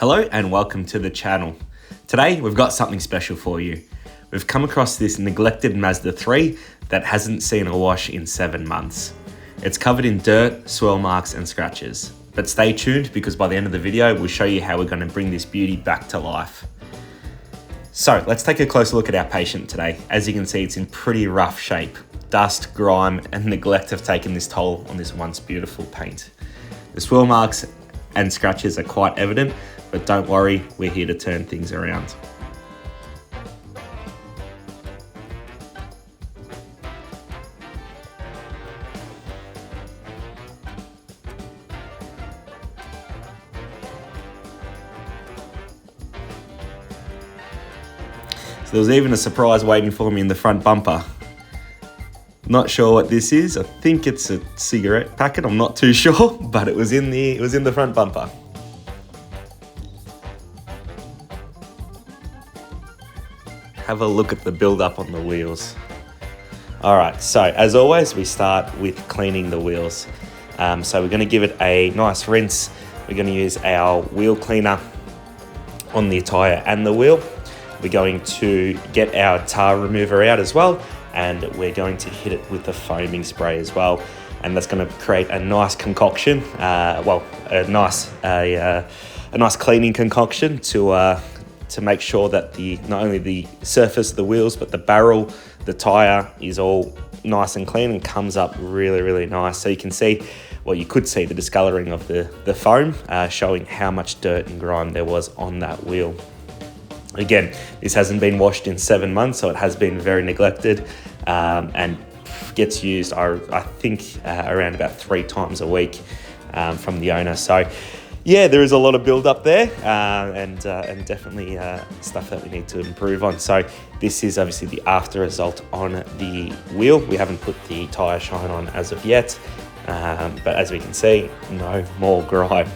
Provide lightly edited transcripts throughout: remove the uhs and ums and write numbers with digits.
Hello and welcome to the channel. Today we've got something special for you. We've come across this neglected Mazda 3 that hasn't seen a wash in 7 months. It's covered in dirt, swirl marks and scratches. But stay tuned because by the end of the video we'll show you how we're going to bring this beauty back to life. So let's take a closer look at our patient today. As you can see, it's in pretty rough shape. Dust, grime and neglect have taken this toll on this once beautiful paint. The swirl marks and scratches are quite evident, but don't worry, we're here to turn things around. So there was even a surprise waiting for me in the front bumper. Not sure what this is. I think it's a cigarette packet. I'm not too sure, but it was in the front bumper. Have a look at the build-up on the wheels. All right, so as always, we start with cleaning the wheels. So we're gonna give it a nice rinse. We're gonna use our wheel cleaner on the tyre and the wheel. We're going to get our tar remover out as well, and we're going to hit it with the foaming spray as well. And that's gonna create a nice concoction, a nice cleaning concoction to make sure that not only the surface of the wheels, but the barrel, the tyre is all nice and clean and comes up really, really nice. So you can see, well, you could see the discoloring of the foam, showing how much dirt and grime there was on that wheel. Again, this hasn't been washed in 7 months, so it has been very neglected and gets used, I think, around about 3 times a week from the owner. So yeah, there is a lot of build up there and definitely stuff that we need to improve on. So this is obviously the after result on the wheel. We haven't put the tyre shine on as of yet, but as we can see, no more grime.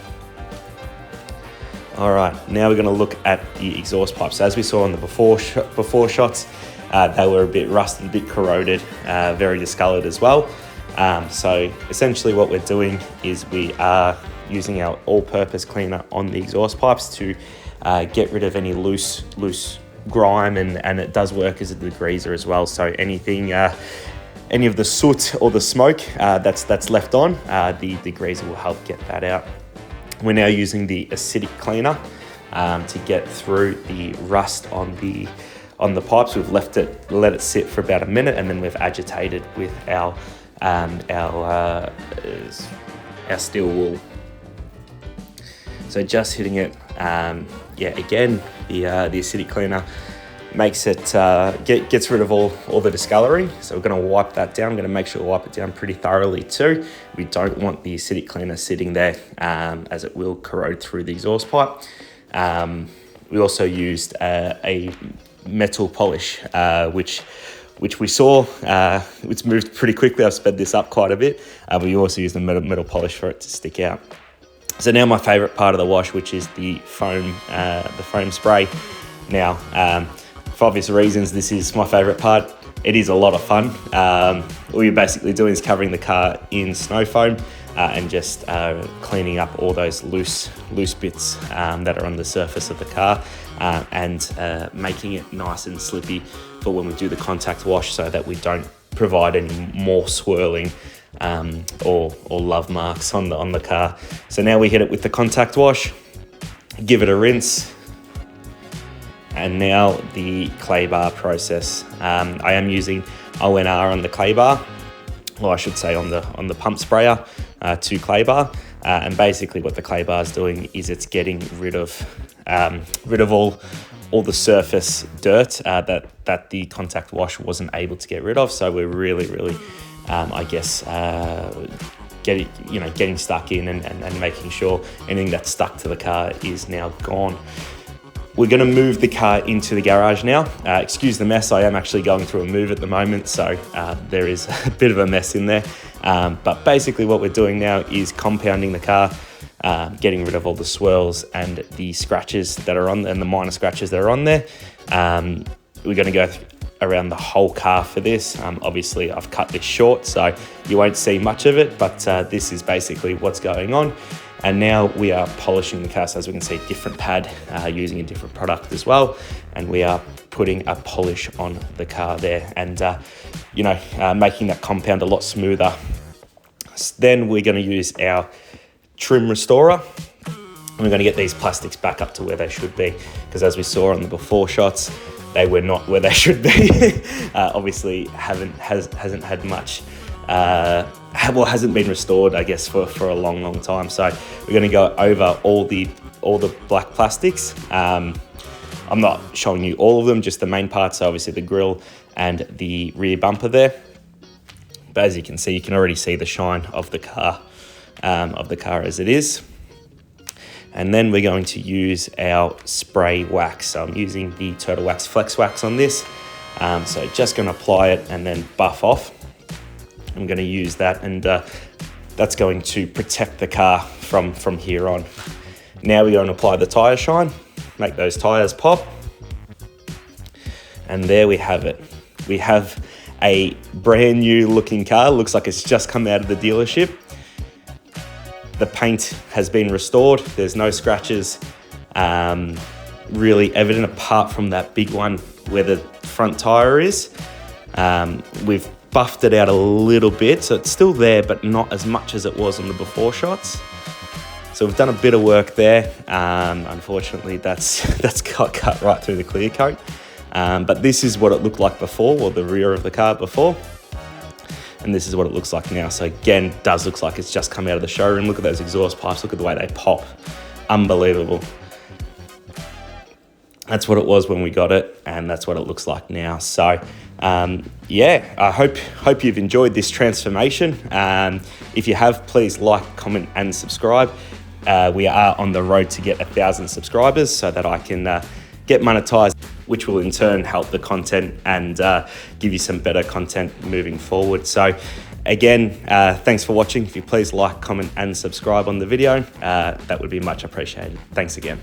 All right, now we're going to look at the exhaust pipes. So as we saw on the before shots, they were a bit rusted, a bit corroded, very discolored as well. So essentially what we're doing is we are using our all-purpose cleaner on the exhaust pipes to get rid of any loose grime, and it does work as a degreaser as well. So anything, any of the soot or the smoke that's left on, the degreaser will help get that out. We're now using the acidic cleaner to get through the rust on the pipes. We've let it sit for about a minute, and then we've agitated with our steel wool. So just hitting it, again, the acidic cleaner makes it, gets rid of all the discoloring. So we're gonna wipe that down. I'm gonna make sure we wipe it down pretty thoroughly too. We don't want the acidic cleaner sitting there as it will corrode through the exhaust pipe. We also used a metal polish, which we saw, it's moved pretty quickly. I've sped this up quite a bit, but we also used a metal polish for it to stick out. So now my favorite part of the wash, which is the foam spray. Now, for obvious reasons, this is my favorite part. It is a lot of fun. All you're basically doing is covering the car in snow foam and just cleaning up all those loose bits that are on the surface of the car and making it nice and slippy for when we do the contact wash, so that we don't provide any more swirling or love marks on the car. So now we hit it with the contact wash, give it a rinse, and now the clay bar process. I am using ONR on the clay bar, or I should say on the pump sprayer to clay bar. And basically what the clay bar is doing is it's getting rid of all the surface dirt that the contact wash wasn't able to get rid of. So we're really getting stuck in and making sure anything that's stuck to the car is now gone. We're going to move the car into the garage now. Excuse the mess, I am actually going through a move at the moment, so there is a bit of a mess in there. But basically what we're doing now is compounding the car, getting rid of all the swirls and the scratches that are on, and the minor scratches that are on there. We're going to go around the whole car for this. Obviously I've cut this short, so you won't see much of it, but this is basically what's going on. And now we are polishing the car. So as we can see, different pad using a different product as well. And we are putting a polish on the car there and, making that compound a lot smoother. Then we're going to use our trim restorer. And we're going to get these plastics back up to where they should be. Because as we saw on the before shots, they were not where they should be. Obviously, hasn't had much... hasn't been restored, I guess, for a long time. So we're going to go over all the black plastics. I'm not showing you all of them, just the main parts. So obviously the grille and the rear bumper there. But as you can see, you can already see the shine of the car as it is. And then we're going to use our spray wax. So I'm using the Turtle Wax Flex Wax on this. So just going to apply it and then buff off. I'm going to use that, and that's going to protect the car from here on. Now we're going to apply the tyre shine, make those tyres pop. And there we have it. We have a brand new looking car. Looks like it's just come out of the dealership. The paint has been restored. There's no scratches really evident apart from that big one where the front tyre is. We've buffed it out a little bit, so it's still there, but not as much as it was on the before shots. So we've done a bit of work there. Unfortunately, that's got cut right through the clear coat. But this is what it looked like before, or the rear of the car before. And this is what it looks like now. So again, it does look like it's just come out of the showroom. Look at those exhaust pipes. Look at the way they pop. Unbelievable. That's what it was when we got it, and that's what it looks like now. So I hope you've enjoyed this transformation. If you have, please like, comment and subscribe. We are on the road to get 1,000 subscribers so that I can get monetized, which will in turn help the content and give you some better content moving forward. So again, thanks for watching. If you please like, comment and subscribe on the video, that would be much appreciated. Thanks again.